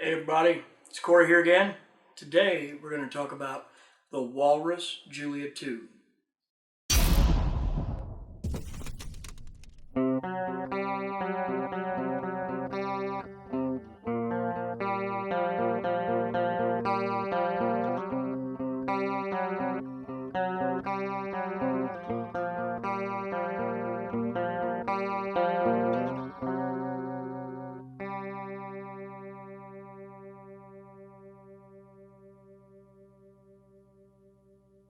Hey everybody, it's Corey here again. Today we're going to talk about the Walrus Julia 2.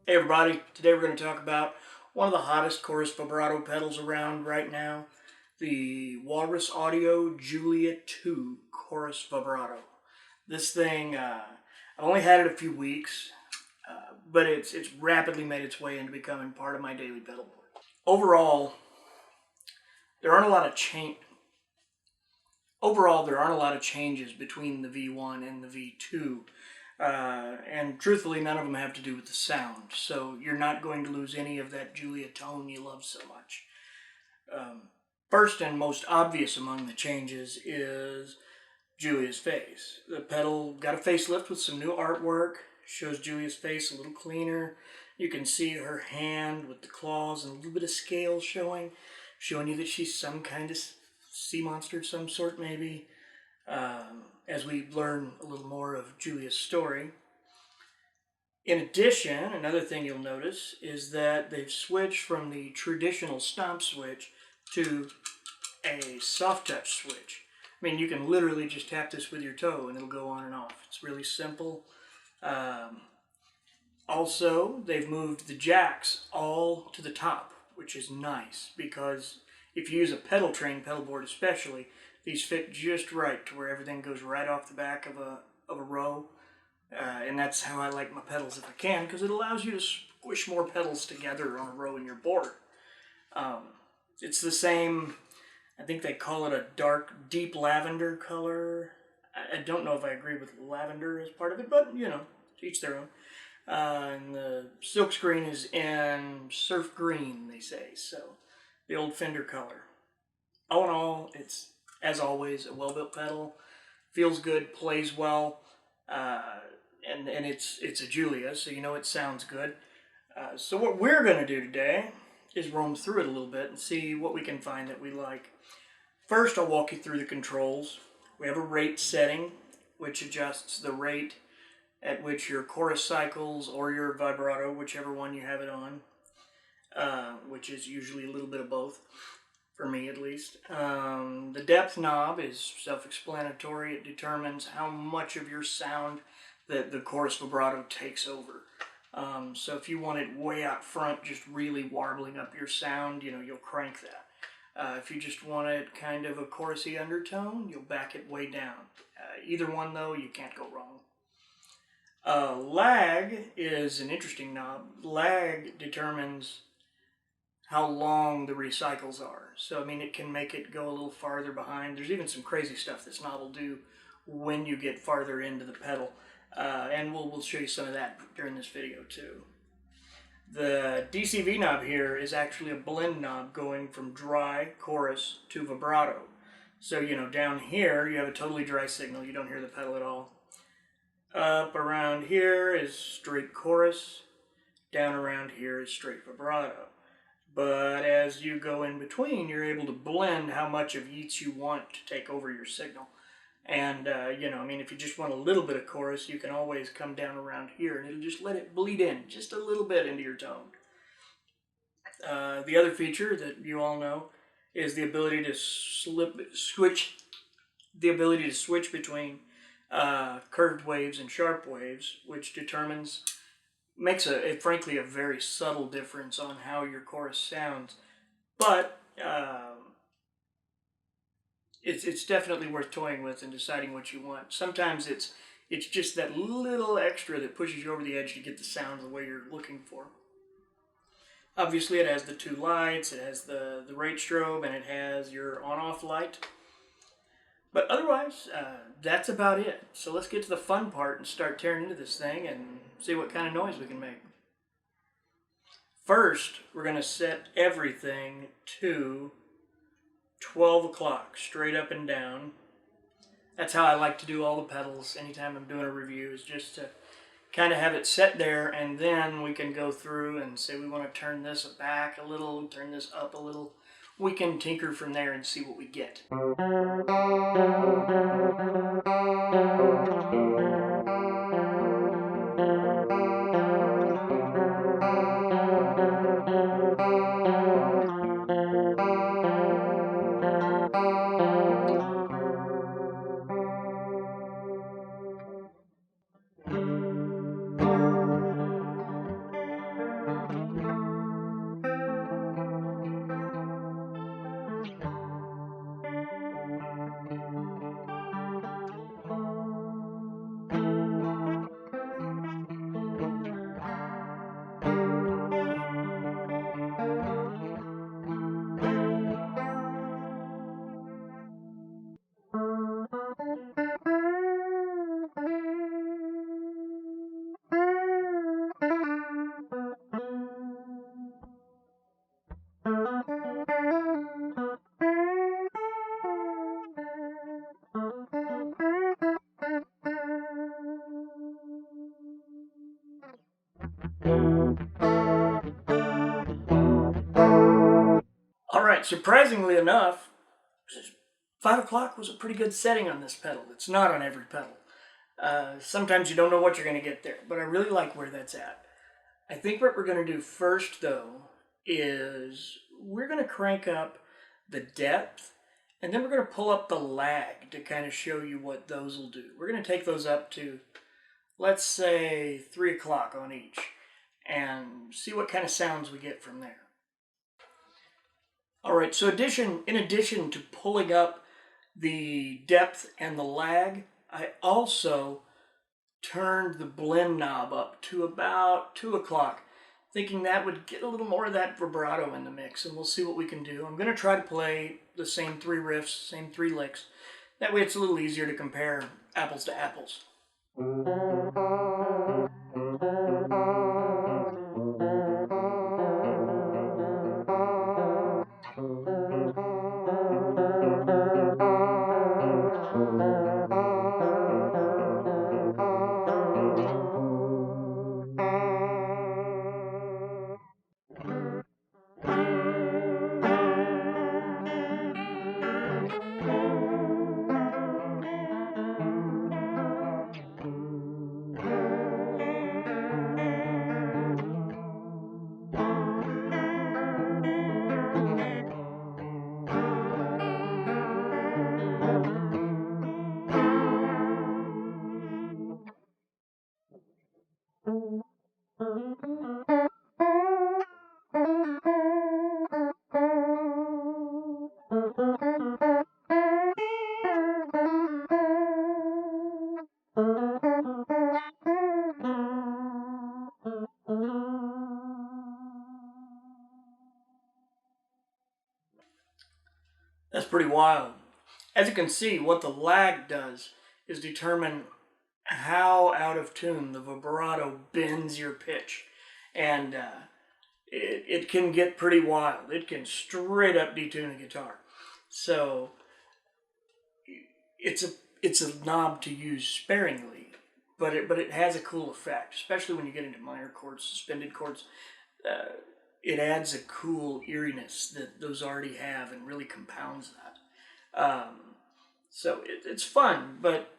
Hey everybody, today we're going to talk about one of the hottest chorus vibrato pedals around right now, the Walrus Audio Julia 2 Chorus Vibrato. This thing, I've only had it a few weeks, but it's rapidly made its way into becoming part of my daily pedal board. Overall, there aren't a lot of changes between the V1 and the V2. And truthfully, none of them have to do with the sound, so you're not going to lose any of that Julia tone you love so much. First and most obvious among the changes is Julia's face. The pedal got a facelift with some new artwork, shows Julia's face a little cleaner. You can see her hand with the claws and a little bit of scale showing you that she's some kind of sea monster of some sort maybe. As we learn a little more of Julia's story. In addition, another thing you'll notice is that they've switched from the traditional stomp switch to a soft touch switch. I mean, you can literally just tap this with your toe and it'll go on and off. It's really simple. Also, they've moved the jacks all to the top, which is nice because if you use a pedal train pedal board especially, these fit just right to where everything goes right off the back of a row. And that's how I like my pedals if I can, because it allows you to squish more pedals together on a row in your board. It's the same, I think they call it a dark, deep lavender color. I don't know if I agree with lavender as part of it, but you know, to each their own. And the silk screen is in surf green, they say, so the old Fender color. All in all, it's, as always, a well-built pedal, feels good, plays well, and it's a Julia, so you know it sounds good. So what we're going to do today is roam through it a little bit and see what we can find that we like. First, I'll walk you through the controls. We have a rate setting, which adjusts the rate at which your chorus cycles or your vibrato, whichever one you have it on, which is usually a little bit of both. For me at least. The depth knob is self-explanatory. It determines how much of your sound that the chorus vibrato takes over. So if you want it way out front, just really warbling up your sound, you know, you'll crank that. If you just want it kind of a chorusy undertone, you'll back it way down. Either one though, you can't go wrong. Lag is an interesting knob. Lag determines how long the recycles are. So, I mean, it can make it go a little farther behind. There's even some crazy stuff this knob will do when you get farther into the pedal. And we'll show you some of that during this video too. The DCV knob here is actually a blend knob going from dry chorus to vibrato. So, you know, down here you have a totally dry signal. You don't hear the pedal at all. Up around here is straight chorus. Down around here is straight vibrato. But as you go in between, you're able to blend how much of each you want to take over your signal. And, you know, I mean, if you just want a little bit of chorus, you can always come down around here and it'll just let it bleed in just a little bit into your tone. The other feature that you all know is the ability to switch between curved waves and sharp waves, which makes frankly a very subtle difference on how your chorus sounds, but it's definitely worth toying with and deciding what you want. Sometimes it's just that little extra that pushes you over the edge to get the sound the way you're looking for. Obviously, it has the two lights, it has the rate strobe, and it has your on-off light. But otherwise, that's about it. So let's get to the fun part and start tearing into this thing and see what kind of noise we can make. First, we're going to set everything to 12 o'clock, straight up and down. That's how I like to do all the pedals anytime I'm doing a review, is just to kind of have it set there, and then we can go through and say we want to turn this back a little, turn this up a little. We can tinker from there and see what we get. Alright, surprisingly enough, 5 o'clock was a pretty good setting on this pedal. It's not on every pedal. Sometimes you don't know what you're going to get there, but I really like where that's at. I think what we're going to do first, though, is we're going to crank up the depth, and then we're going to pull up the lag to kind of show you what those will do. We're going to take those up to, let's say, 3 o'clock on each, and see what kind of sounds we get from there. Alright, so in addition to pulling up the depth and the lag, I also turned the blend knob up to about 2 o'clock, thinking that would get a little more of that vibrato in the mix, and we'll see what we can do. I'm going to try to play the same 3 riffs, same 3 licks. That way it's a little easier to compare apples to apples. That's pretty wild. As you can see, what the lag does is determine how out of tune the vibrato bends your pitch. And it can get pretty wild. It can straight up detune a guitar. So it's a knob to use sparingly, but it has a cool effect, especially when you get into minor chords, suspended chords. It adds a cool eeriness that those already have and really compounds that. So it's fun, but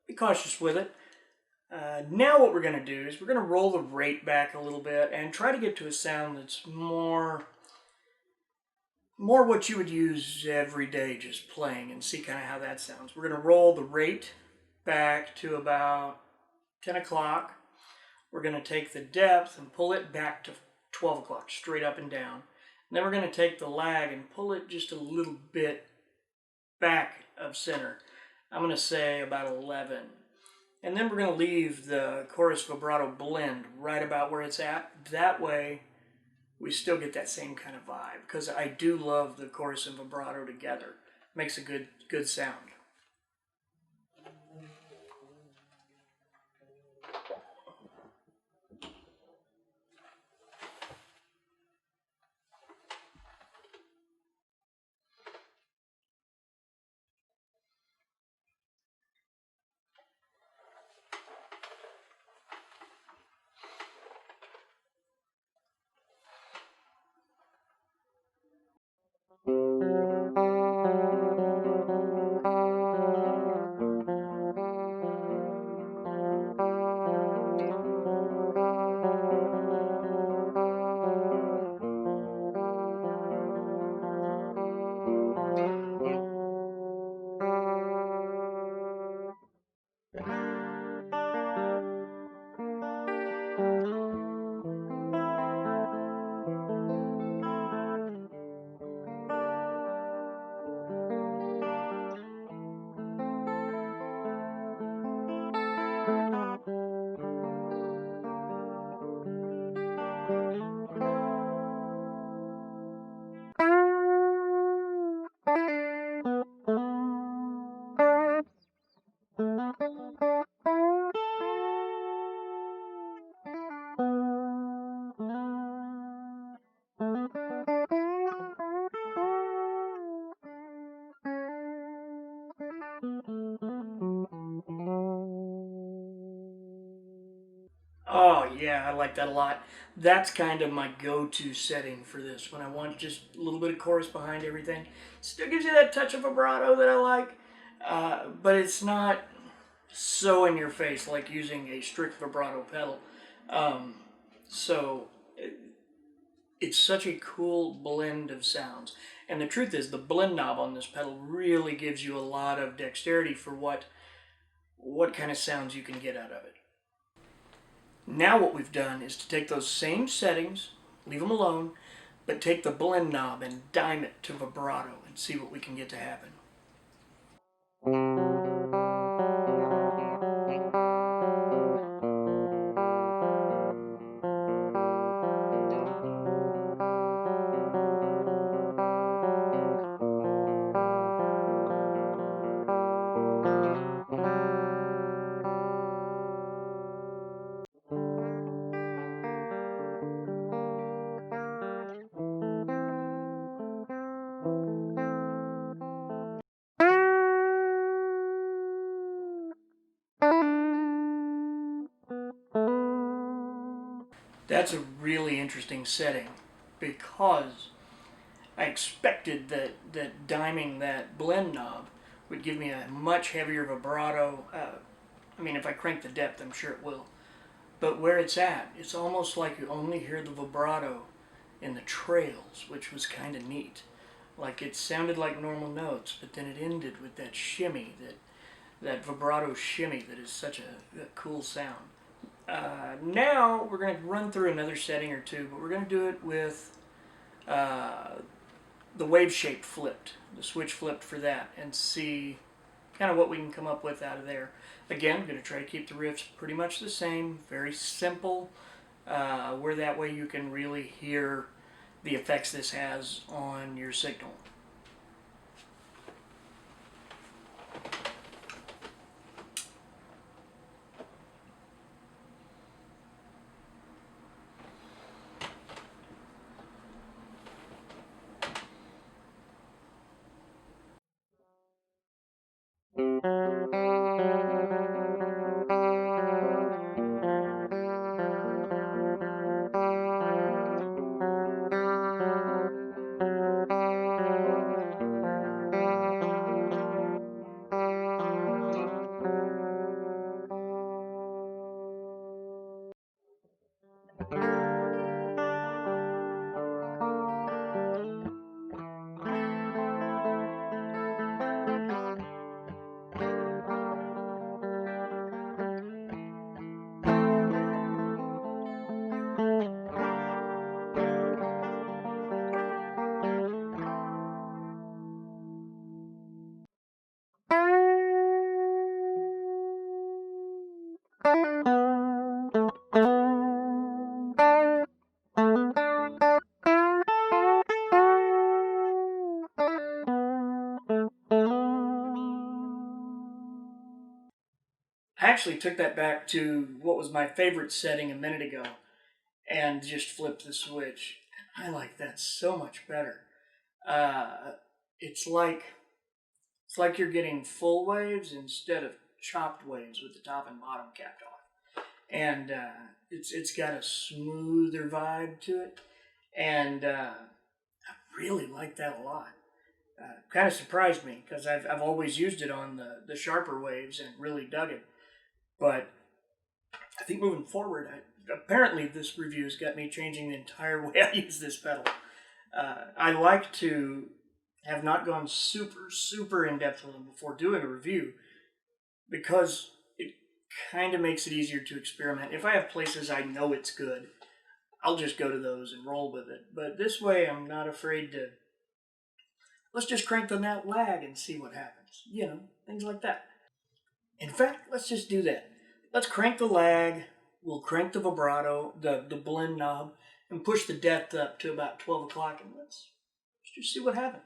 be cautious with it. Now what we're going to do is we're going to roll the rate back a little bit and try to get to a sound that's more what you would use every day just playing, and see kind of how that sounds. We're going to roll the rate back to about 10 o'clock. We're going to take the depth and pull it back to 12 o'clock, straight up and down. And then we're going to take the lag and pull it just a little bit back of center. I'm going to say about 11. And then we're going to leave the chorus vibrato blend right about where it's at. That way we still get that same kind of vibe, because I do love the chorus and vibrato together. Makes a good sound. Oh yeah, I like that a lot. That's kind of my go-to setting for this when I want just a little bit of chorus behind everything. Still gives you that touch of vibrato that I like, but it's not so in your face like using a strict vibrato pedal. Um, so it's such a cool blend of sounds. And the truth is, the blend knob on this pedal really gives you a lot of dexterity for what kind of sounds you can get out of it. Now what we've done is to take those same settings, leave them alone, but take the blend knob and dime it to vibrato and see what we can get to happen. That's a really interesting setting because I expected that diming that blend knob would give me a much heavier vibrato. I mean, if I crank the depth, I'm sure it will. But where it's at, it's almost like you only hear the vibrato in the trails, which was kind of neat. Like it sounded like normal notes, but then it ended with that shimmy, that vibrato shimmy that is such a cool sound. Now we're going to run through another setting or two, but we're going to do it with the wave shape flipped, the switch flipped for that, and see kind of what we can come up with out of there. Again, I'm going to try to keep the riffs pretty much the same, very simple, where that way you can really hear the effects this has on your signal. I actually took that back to what was my favorite setting a minute ago and just flipped the switch. I like that so much better. Uh, it's like it's like you're getting full waves instead of chopped waves with the top and bottom capped off, and it's got a smoother vibe to it, and I really like that a lot. Kind of surprised me because I've always used it on the sharper waves and really dug it, but I think moving forward, apparently this review has got me changing the entire way I use this pedal. I like to have not gone super in depth with them before doing a review because it kind of makes it easier to experiment. If I have places I know it's good, I'll just go to those and roll with it. But this way, I'm not afraid to. Let's just crank the net lag and see what happens. You know, things like that. In fact, let's just do that. Let's crank the lag. We'll crank the vibrato, the blend knob, and push the depth up to about 12 o'clock, and let's just see what happens.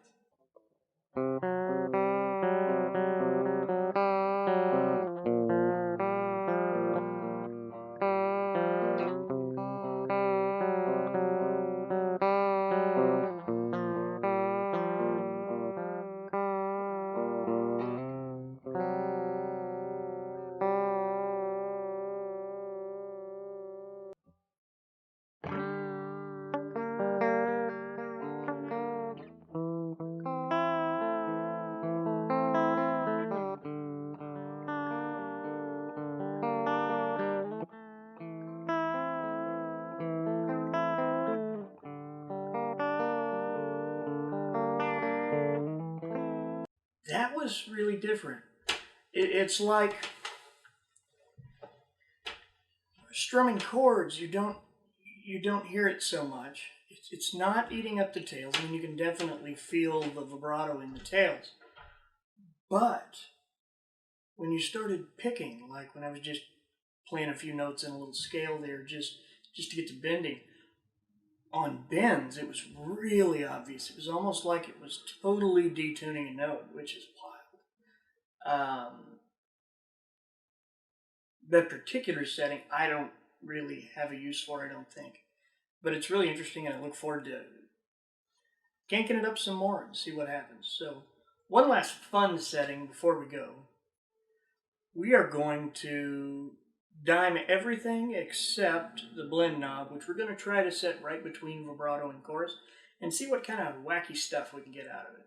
that was really different. It's like strumming chords. You don't hear it so much. It's not eating up the tails. I mean, you can definitely feel the vibrato in the tails. But when you started picking, like when I was just playing a few notes in a little scale there, just to get to bending, on bends, it was really obvious. It was almost like it was totally detuning a note, which is wild. That particular setting, I don't really have a use for, I don't think. But it's really interesting, and I look forward to ganking it up some more and see what happens. So, one last fun setting before we go. We are going to dime everything except the blend knob, which we're going to try to set right between vibrato and chorus, and see what kind of wacky stuff we can get out of it.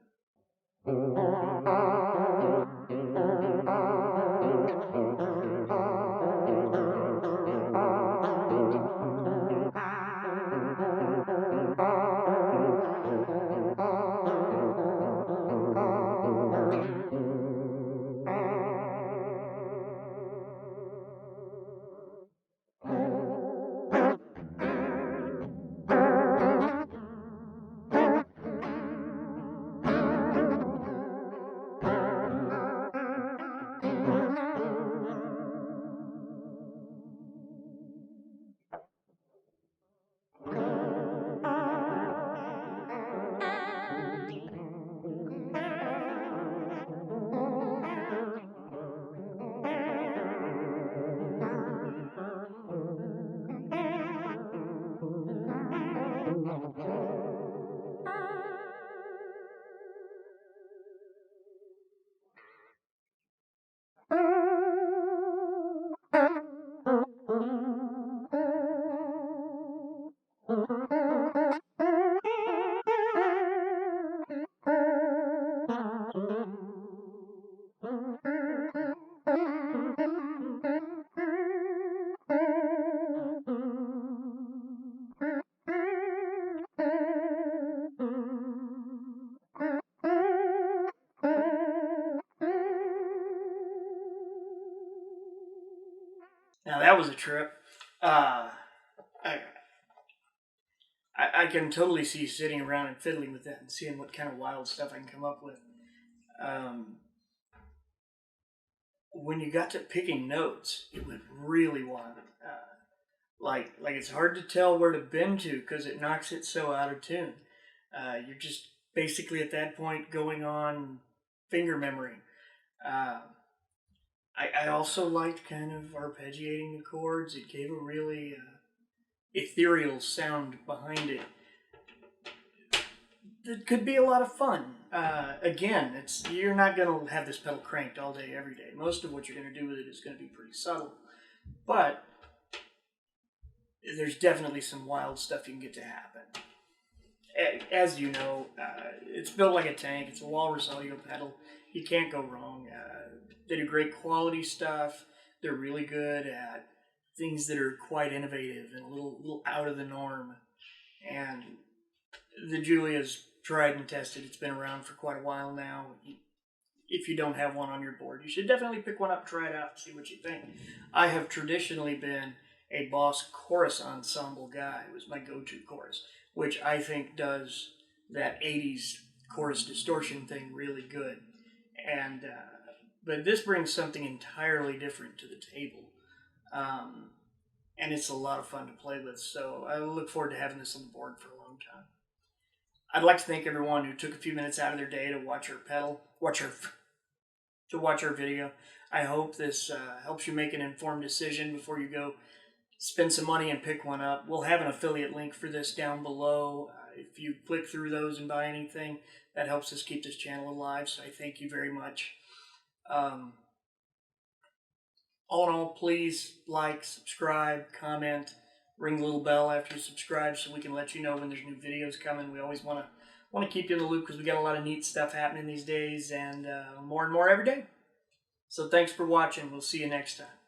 Now that was a trip. I can totally see sitting around and fiddling with that and seeing what kind of wild stuff I can come up with. When you got to picking notes, it went really wild. Like it's hard to tell where to bend to because it knocks it so out of tune. You're just basically at that point going on finger memory. I also liked kind of arpeggiating the chords. It gave a really ethereal sound behind it. It could be a lot of fun. Again, you're not going to have this pedal cranked all day, every day. Most of what you're going to do with it is going to be pretty subtle. But there's definitely some wild stuff you can get to happen. As you know, it's built like a tank. It's a Walrus audio pedal. You can't go wrong. They do great quality stuff. They're really good at things that are quite innovative and a little out of the norm. And the Julia's tried and tested. It's been around for quite a while now. If you don't have one on your board, you should definitely pick one up, try it out, and see what you think. I have traditionally been a Boss chorus ensemble guy. It was my go-to chorus, which I think does that 80s chorus distortion thing really good. And but this brings something entirely different to the table. And it's a lot of fun to play with, so I look forward to having this on the board for a long time. I'd like to thank everyone who took a few minutes out of their day to watch our video. I hope this helps you make an informed decision before you go spend some money and pick one up. We'll have an affiliate link for this down below. If you click through those and buy anything, that helps us keep this channel alive, so I thank you very much. All in all, please like, subscribe, comment, ring the little bell after you subscribe so we can let you know when there's new videos coming. We always want to keep you in the loop because we got a lot of neat stuff happening these days, and more every day. So thanks for watching. We'll see you next time.